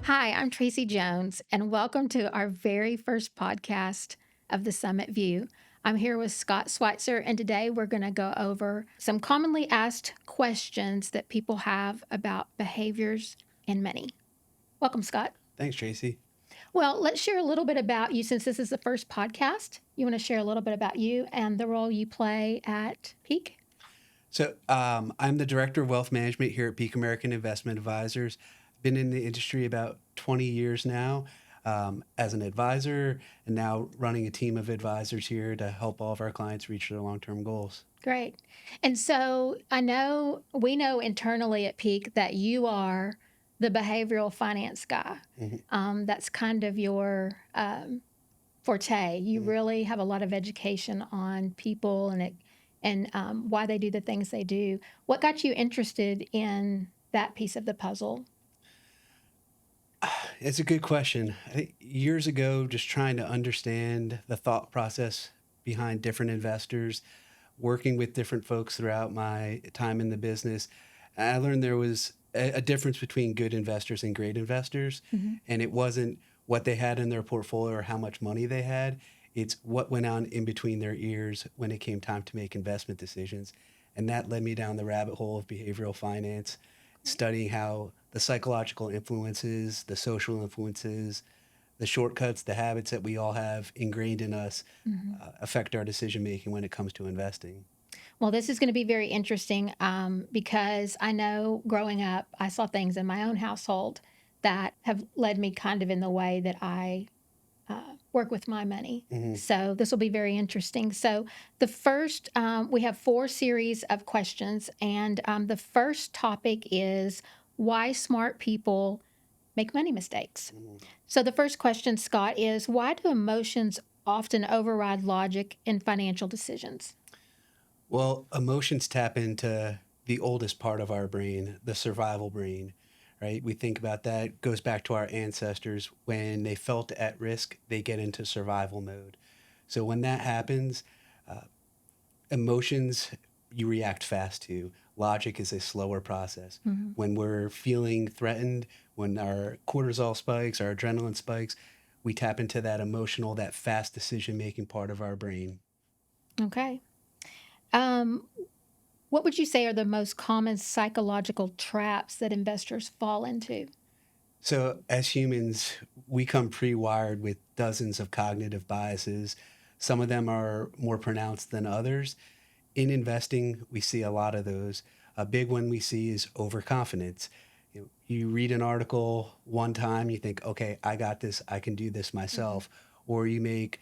Hi, I'm Tracie Jones, and welcome to our very first podcast of the Summit View. I'm here with Scott Schweitzer, and today we're going to go over some commonly asked questions that people have about behaviors and money. Welcome, Scott. Thanks, Tracie. Well, let's share a little bit about you since this is the first podcast. You want to share a little bit about you and the role you play at Peak? I'm the Director of Wealth Management here at Peak American Investment Advisors. Been in the industry about 20 years now as an advisor, and now running a team of advisors here to help all of our clients reach their long-term goals. Great. And so we know internally at Peak that you are the behavioral finance guy. Mhm. That's kind of your forte. You Mhm. really have a lot of education on people and why they do the things they do. What got you interested in that piece of the puzzle? It's a good question. I think years ago, just trying to understand the thought process behind different investors, working with different folks throughout my time in the business, I learned there was a difference between good investors and great investors. Hmm. And it wasn't what they had in their portfolio or how much money they had. It's what went on in between their ears when it came time to make investment decisions. And that led me down the rabbit hole of behavioral finance, studying how the psychological influences, the social influences, the shortcuts, the habits that we all have ingrained in us Hmm. affect our decision making when it comes to investing. Well, this is going to be very interesting because I know growing up, I saw things in my own household that have led me kind of in the way that I work with my money. Hmm. So this will be very interesting. So the first, we have four series of questions, and the first topic is why smart people make money mistakes. Hmm. So the first question, Scott, is why do emotions often override logic in financial decisions? Well, emotions tap into the oldest part of our brain, the survival brain, right? We think about that, it goes back to our ancestors. When they felt at risk, they get into survival mode. So when that happens, uh, emotions you react fast to. Logic is a slower process. Hmm. When we're feeling threatened, when our cortisol spikes, our adrenaline spikes, we tap into that emotional, that fast decision making part of our brain. Okay. Um, what would you say are the most common psychological traps that investors fall into? So, as humans, we come pre wired with dozens of cognitive biases. Some of them are more pronounced than others. In investing, we see a lot of those. A big one we see is overconfidence. You read an article one time, you think, okay, I got this, I can do this Hmm. myself. Or you make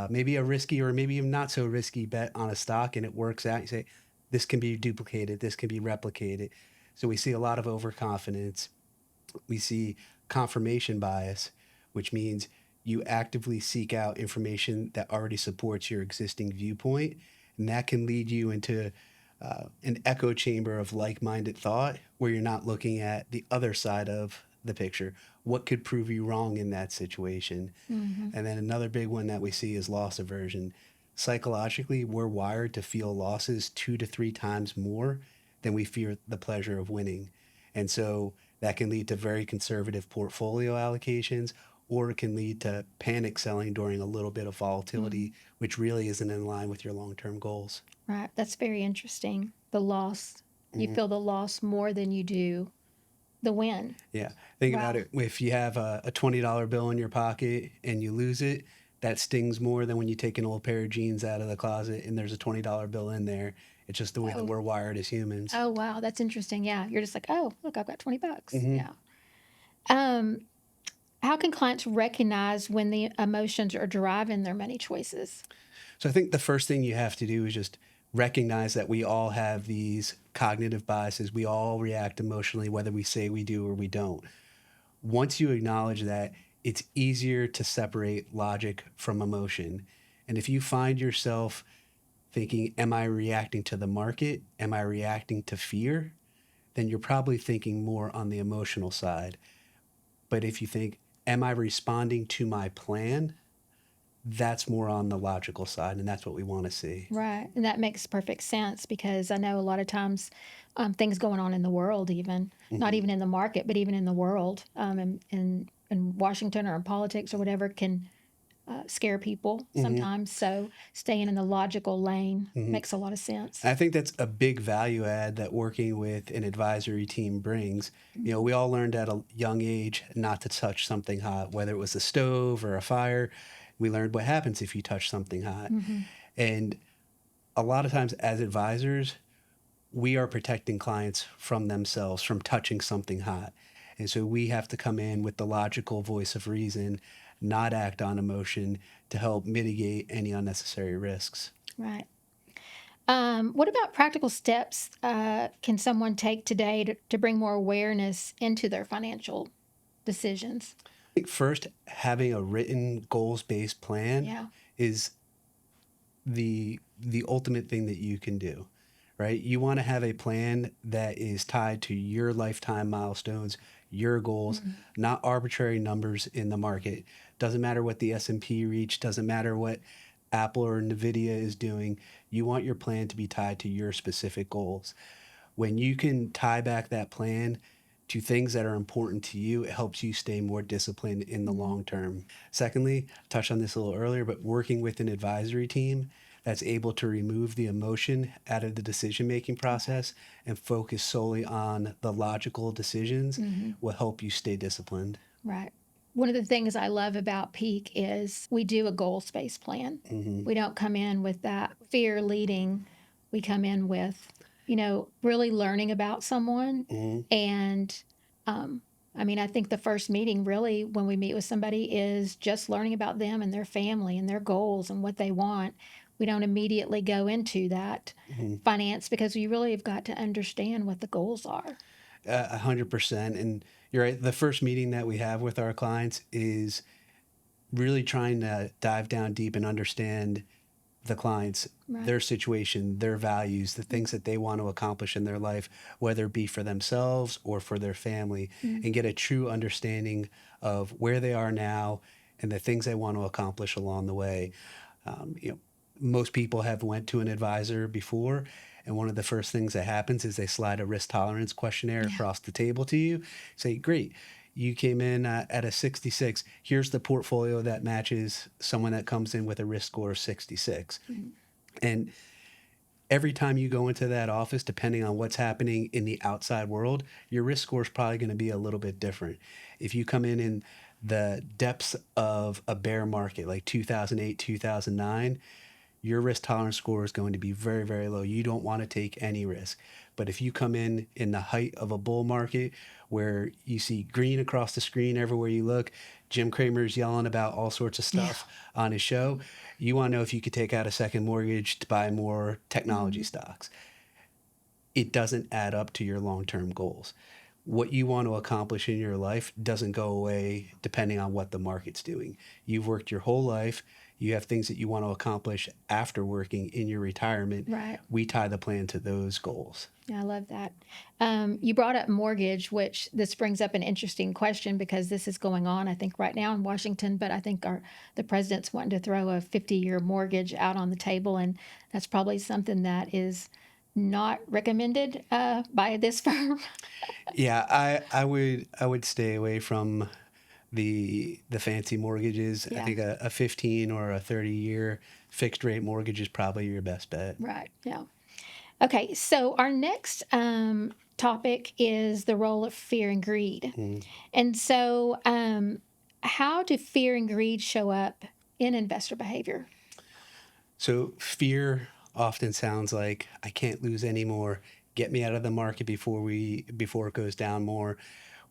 maybe a risky or maybe a not so risky bet on a stock and it works out. You say, this can be duplicated, this can be replicated. So we see a lot of overconfidence. We see confirmation bias, which means you actively seek out information that already supports your existing viewpoint. And that can lead you into an echo chamber of like minded thought where you're not looking at the other side of the picture. What could prove you wrong in that situation? Hmm. And then another big one that we see is loss aversion. Psychologically, we're wired to feel losses 2 to 3 times more than we fear the pleasure of winning. And so that can lead to very conservative portfolio allocations, or it can lead to panic selling during a little bit of Hmm. volatility, which really isn't in line with your long term goals. Right. That's very interesting. The loss, you Hmm. feel the loss more than you do the win. Yeah. Think about Wow. it. If you have a $20 bill in your pocket and you lose it, that stings more than when you take an old pair of jeans out of the closet and there's a $20 bill in there. It's just the way that Oh, we're wired as humans. oh, wow. That's interesting. Yeah. You're just like, oh, look, I've got $20. Hmm. Yeah. Um, how can clients recognize when the emotions are driving their money choices? So I think the first thing you have to do is just recognize that we all have these cognitive biases. We all react emotionally, whether we say we do or we don't. Once you acknowledge that, it's easier to separate logic from emotion. And if you find yourself thinking, am I reacting to the market? Am I reacting to fear? Then you're probably thinking more on the emotional side. But if you think, am I responding to my plan? that's more on the logical side, and that's what we want to see. Right. And that makes perfect sense because I know a lot of times things going on in the world, even not Hmm. even in the market, but even in the world, in Washington or in politics or whatever, can scare people Hmm. sometimes. So staying in the logical lane Hmm. makes a lot of sense. I think that's a big value add that working with an advisory team brings. We all learned at a young age not to touch something hot, whether it was a stove or a fire. We learned what happens if you touch something hot. Mm-hmm. And a lot of times, as advisors, we are protecting clients from themselves, from touching something hot. And so we have to come in with the logical voice of reason, not act on emotion to help mitigate any unnecessary risks. Right. What about practical steps can someone take today to bring more awareness into their financial decisions? I think first, having a written goals based plan Yeah. is the ultimate thing that you can do, right? You want to have a plan that is tied to your lifetime milestones, your goals, Mm-hmm. not arbitrary numbers in the market. Doesn't matter what the S&P reach, doesn't matter what Apple or Nvidia is doing. You want your plan to be tied to your specific goals. When you can tie back that plan to things that are important to you, it helps you stay more disciplined in the Mm-hmm. long term. Secondly, touched on this a little earlier, but working with an advisory team that's able to remove the emotion out of the decision making process and focus solely on the logical decisions Mm-hmm. will help you stay disciplined. Right. One of the things I love about Peak is we do a goals based plan. Hmm. We don't come in with that fear leading. We come in with, really learning about someone. Hmm. And um, I mean, I think the first meeting really, when we meet with somebody, is just learning about them and their family and their goals and what they want. We don't immediately go into that Hmm. finance because you really have got to understand what the goals are. 100%. And you're right. The first meeting that we have with our clients is really trying to dive down deep and understand the clients, Right. their situation, their values, the things that they want to accomplish in their life, whether it be for themselves or for their family, Mm-hmm. and get a true understanding of where they are now and the things they want to accomplish along the way. You know, most people have went to an advisor before, and one of the first things that happens is they slide a risk tolerance questionnaire Yeah. across the table to you. Say, great, you came in at a 66. Here's the portfolio that matches someone that comes in with a risk score of 66. Mm-hmm. And every time you go into that office, depending on what's happening in the outside world, your risk score is probably going to be a little bit different. If you come in the depths of a bear market like 2008, 2009, your risk tolerance score is going to be very, very low. You don't want to take any risk. But if you come in the height of a bull market where you see green across the screen everywhere you look, Jim Cramer's yelling about all sorts of Yeah. stuff on his show, you want to know if you could take out a second mortgage to buy more technology Mm-hmm. stocks. It doesn't add up to your long term goals. What you want to accomplish in your life doesn't go away depending on what the market's doing. You've worked your whole life. You have things that you want to accomplish after working in your retirement. Right. We tie the plan to those goals. Yeah, I love that. You brought up mortgage, which this brings up an interesting question because this is going on, I think, right now in Washington. But I think the president's wanting to throw a 50-year mortgage out on the table, and that's probably something that is not recommended by this firm. Yeah, I would stay away from the fancy mortgages. I Yeah, think a 15 or a 30-year fixed rate mortgage is probably your best bet. right. Yeah. Okay, so our next topic is the role of fear and greed. Mm. And so, how do fear and greed show up in investor behavior? So fear often sounds like I can't lose anymore. Get me out of the market before it goes down more.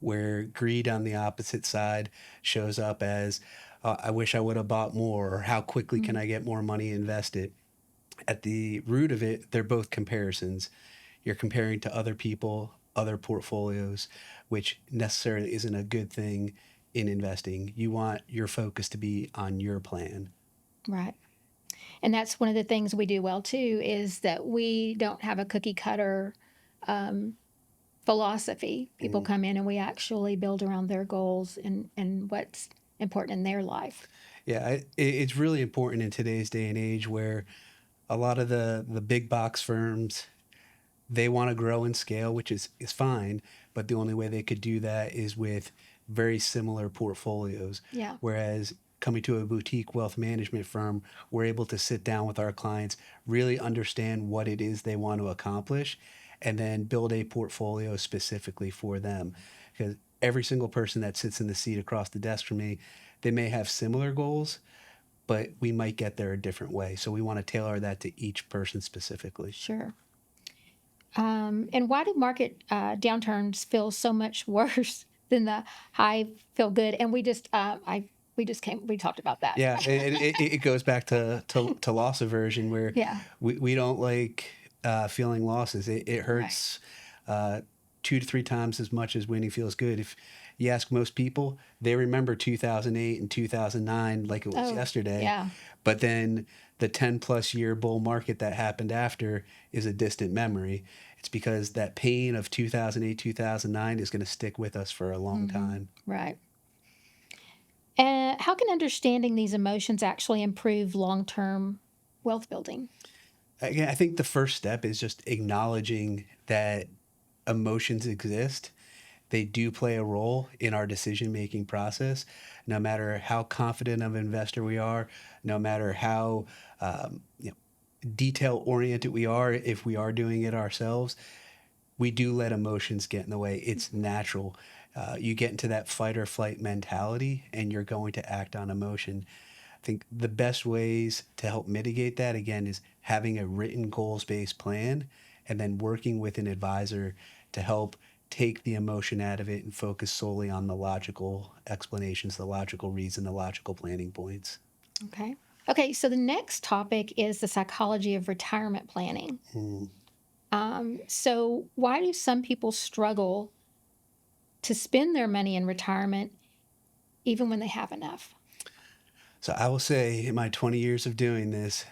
Where greed on the opposite side shows up as I wish I would have bought more, or how quickly can Mm, I get more money invested. At the root of it, they're both comparisons. You're comparing to other people, other portfolios, which necessarily isn't a good thing in investing. You want your focus to be on your plan. right. And that's one of the things we do well too is that we don't have a cookie cutter um, philosophy. People Mhm. come in and we actually build around their goals and what's important in their life. Yeah, it's really important in today's day and age where a lot of the big box firms, they want to grow and scale, which is fine, but the only way they could do that is with very similar portfolios. Yeah. Whereas coming to a boutique wealth management firm, we're able to sit down with our clients, really understand what it is they want to accomplish, and then build a portfolio specifically for them. Because every single person that sits in the seat across the desk from me, they may have similar goals, but we might get there a different way. So we want to tailor that to each person specifically. Sure. And why do market downturns feel so much worse than the high feel good? And we talked about that. Yeah, it goes back to loss aversion where Yeah. we don't like feeling losses. It Right. hurts 2 to 3 times as much as winning feels good. If you ask most people, they remember 2008 and 2009 like it was Oh, yesterday, yeah. but then the 10 plus year bull market that happened after is a distant memory. It's because that pain of 2008, 2009 is going to stick with us for a long Hmm. time. Right. And how can understanding these emotions actually improve long term wealth building? Again, I think the first step is just acknowledging that emotions exist. They do play a role in our decision making process. No matter how confident of an investor we are, no matter how detail oriented we are, if we are doing it ourselves, we do let emotions get in the way. It's natural. You get into that fight or flight mentality and you're going to act on emotion. I think the best ways to help mitigate that again is having a written goals based plan and then working with an advisor to help take the emotion out of it and focus solely on the logical explanations, the logical reason, the logical planning points. Okay. Okay. So the next topic is the psychology of retirement planning. Mm. So, why do some people struggle to spend their money in retirement even when they have enough? So I will say in my 20 years of doing this,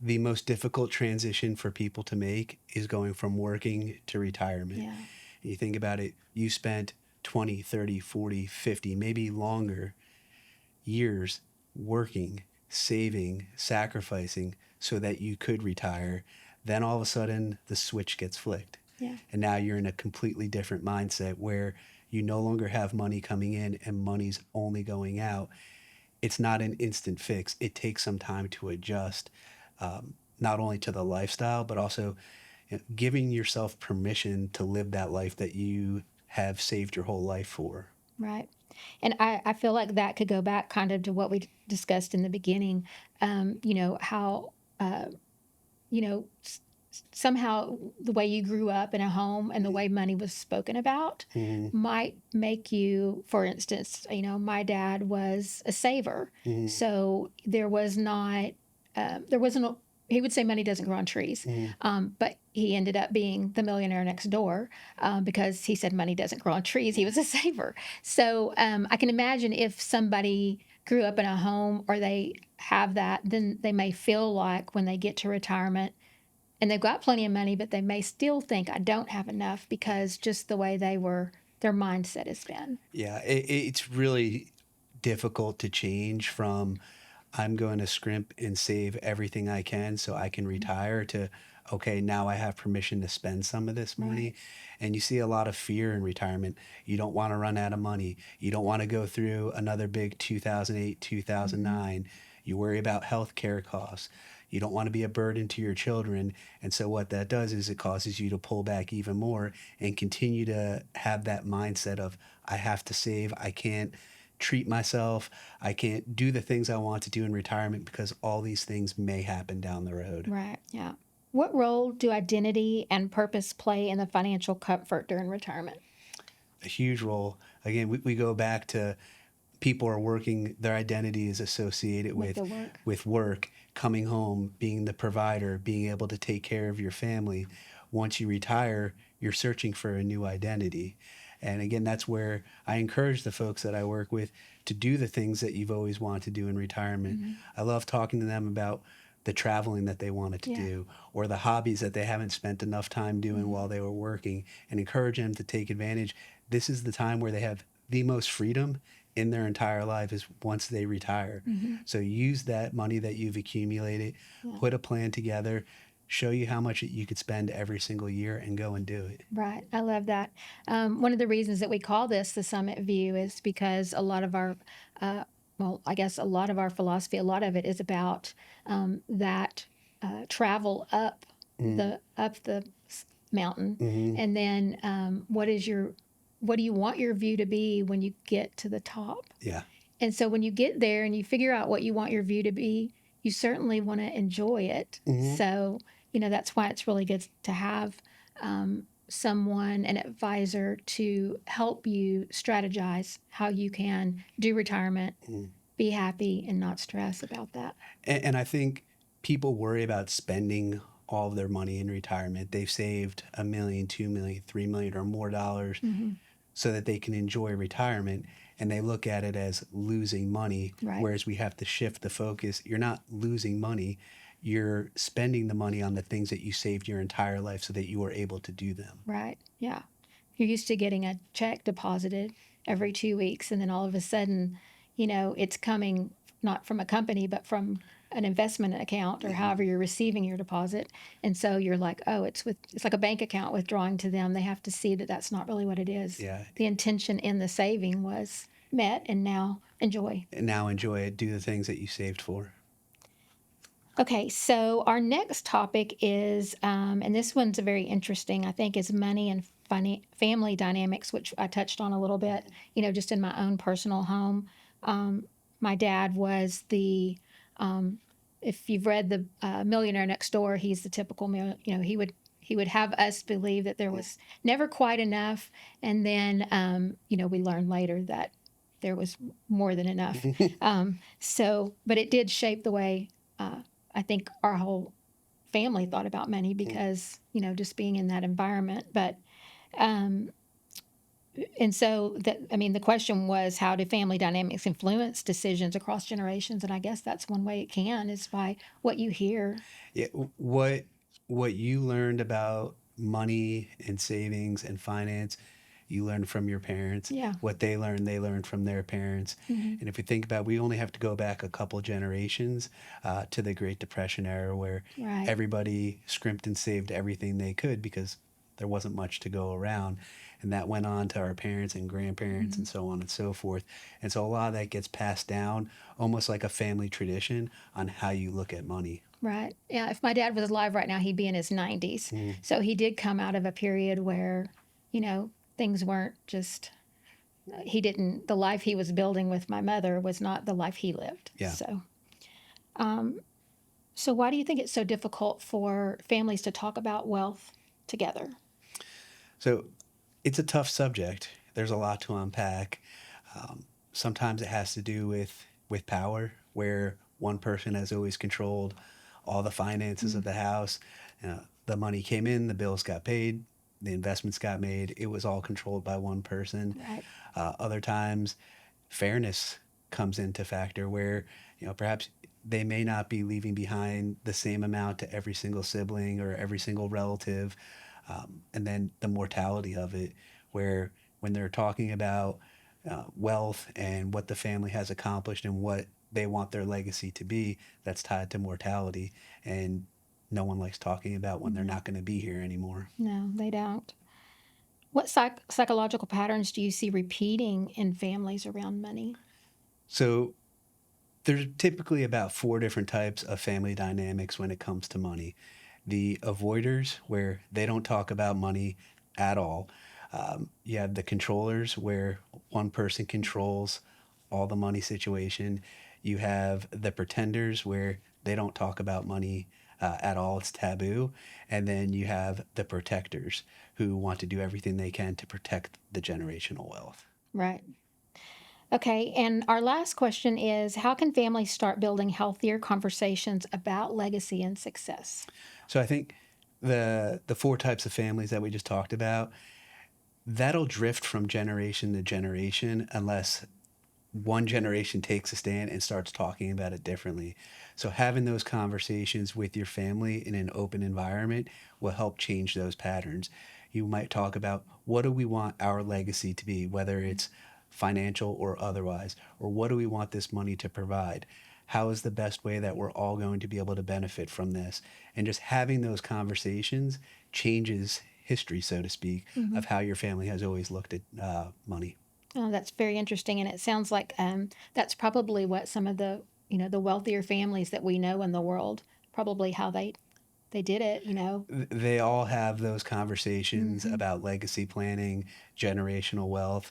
the most difficult transition for people to make is going from working to retirement. Yeah. And you think about it, you spent 20, 30, 40, 50, maybe longer years working, saving, sacrificing so that you could retire. Then all of a sudden, the switch gets flicked. Yeah. And now you're in a completely different mindset where you no longer have money coming in and money's only going out. It's not an instant fix. It takes some time to adjust, not only to the lifestyle, but also giving yourself permission to live that life that you have saved your whole life for. Right. And I feel like that could go back kind of to what we discussed in the beginning. How, uh, somehow the way you grew up in a home and the way money was spoken about Mm-hmm. might make you, for instance, my dad was a saver. Mm-hmm. So there wasn't, he would say money doesn't grow on trees. Mm-hmm. But he ended up being the millionaire next door because he said money doesn't grow on trees. He was a saver. So I can imagine if somebody grew up in a home or they have that, then they may feel like when they get to retirement, and they've got plenty of money, but they may still think I don't have enough because just the way their mindset has been. Yeah, it's really difficult to change from I'm going to scrimp and save everything I can so I can retire to, okay, now I have permission to spend some of this Right. money. And you see a lot of fear in retirement. You don't want to run out of money. You don't want to go through another big 2008, Hmm. 2009. You worry about health care costs. You don't want to be a burden to your children. And so, what that does is it causes you to pull back even more and continue to have that mindset of, I have to save. I can't treat myself. I can't do the things I want to do in retirement because all these things may happen down the road. Right. Yeah. What role do identity and purpose play in the financial comfort during retirement? A huge role. Again, we go back to people are working, their identity is associated With the work. with work, coming home, being the provider, being able to take care of your family. Once you retire, you're searching for a new identity. And again, that's where I encourage the folks that I work with to do the things that you've always wanted to do in retirement. Hmm. I love talking to them about the traveling that they wanted to Yeah. do or the hobbies that they haven't spent enough time doing Hmm. while they were working and encourage them to take advantage. This is the time where they have the most freedom in their entire life is once they retire. So use that money that you've accumulated, Yeah. put a plan together, show you how much you could spend every single year, and go and do it. Right. I love that. One of the reasons that we call this the Summit View is because a lot of our, well, I guess a lot of our philosophy, a lot of it is about that travel up the mountain, Mm-hmm. and then what do you want your view to be when you get to the top? Yeah. And so when you get there and you figure out what you want your view to be, you certainly want to enjoy it. Mm-hmm. So, that's why it's really good to have someone, an advisor, to help you strategize how you can do retirement, be happy, and not stress about that. And I think people worry about spending all of their money in retirement. They've saved $1 million, $2 million, $3 million or more dollars so that they can enjoy retirement, and they look at it as losing money. Right. Whereas we have to shift the focus. You're not losing money. You're spending the money on the things that you saved your entire life so that you were able to do them. Right. Yeah. You're used to getting a check deposited every 2 weeks, and then all of a sudden, it's coming not from a company, but from an investment account or however you're receiving your deposit. And so you're like, oh, it's like a bank account withdrawing to them. They have to see that that's not really what it is. Yeah. The intention in the saving was met, and now enjoy. And now enjoy it. Do the things that you saved for. Okay, so our next topic is, and this one's very interesting, I think, is money and family dynamics, which I touched on a little bit, just in my own personal home. My dad was if you've read the Millionaire Next Door, he's the typical, he would have us believe that there was never quite enough. And then, we learned later that there was more than enough. But it did shape the way, I think our whole family thought about money because, just being in that environment. But, and so the question was, how do family dynamics influence decisions across generations? And I guess that's one way it can, is by what you hear. Yeah. What you learned about money and savings and finance, you learned from your parents. Yeah. What they learned from their parents. And if we think about, we only have to go back a couple generations to the Great Depression era, where Right. everybody scrimped and saved everything they could because there wasn't much to go around. And that went on to our parents and grandparents and so on and so forth. And so a lot of that gets passed down almost like a family tradition on how you look at money. Right. Yeah. If my dad was alive right now, he'd be in his 90s. So he did come out of a period where, things weren't just, the life he was building with my mother was not the life he lived. Yeah. So why do you think it's so difficult for families to talk about wealth together? So it's a tough subject. There's a lot to unpack. Sometimes it has to do with power, where one person has always controlled all the finances of the house. The money came in, the bills got paid, the investments got made. It was all controlled by one person. Right. Other times, fairness comes into factor, where perhaps they may not be leaving behind the same amount to every single sibling or every single relative. And then the mortality of it, where when they're talking about wealth and what the family has accomplished and what they want their legacy to be, that's tied to mortality. And no one likes talking about when they're not going to be here anymore. No, they don't. What psychological patterns do you see repeating in families around money? So there's typically about 4 different types of family dynamics when it comes to money. The avoiders, where they don't talk about money at all. You have the controllers, where one person controls all the money situation. You have the pretenders, where they don't talk about money at all. It's taboo. And then you have the protectors, who want to do everything they can to protect the generational wealth. Right. Okay, and our last question is, how can families start building healthier conversations about legacy and success? So I think the 4 types of families that we just talked about, that'll drift from generation to generation unless one generation takes a stand and starts talking about it differently. So having those conversations with your family in an open environment will help change those patterns. You might talk about, what do we want our legacy to be, whether it's financial or otherwise? Or what do we want this money to provide? How is the best way that we're all going to be able to benefit from this? And just having those conversations changes history, so to speak, Hmm. of how your family has always looked at money. Oh, that's very interesting, and it sounds like that's probably what some of the the wealthier families that we know in the world probably how they did it. They all have those conversations Hmm. about legacy planning, generational wealth.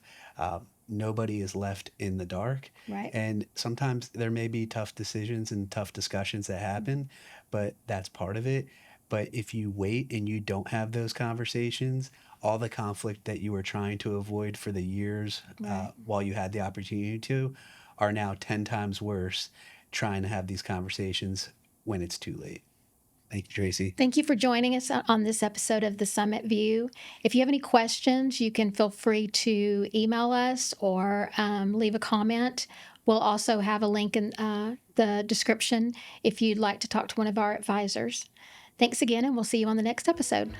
Nobody is left in the dark. Right. And sometimes there may be tough decisions and tough discussions that happen, but that's part of it. But if you wait and you don't have those conversations, all the conflict that you were trying to avoid for the years Right. while you had the opportunity to are now 10 times worse trying to have these conversations when it's too late. Thank you, Tracy. Thank you for joining us on this episode of the Summit View. If you have any questions, you can feel free to email us or leave a comment. We'll also have a link in the description if you'd like to talk to one of our advisors. Thanks again, and we'll see you on the next episode.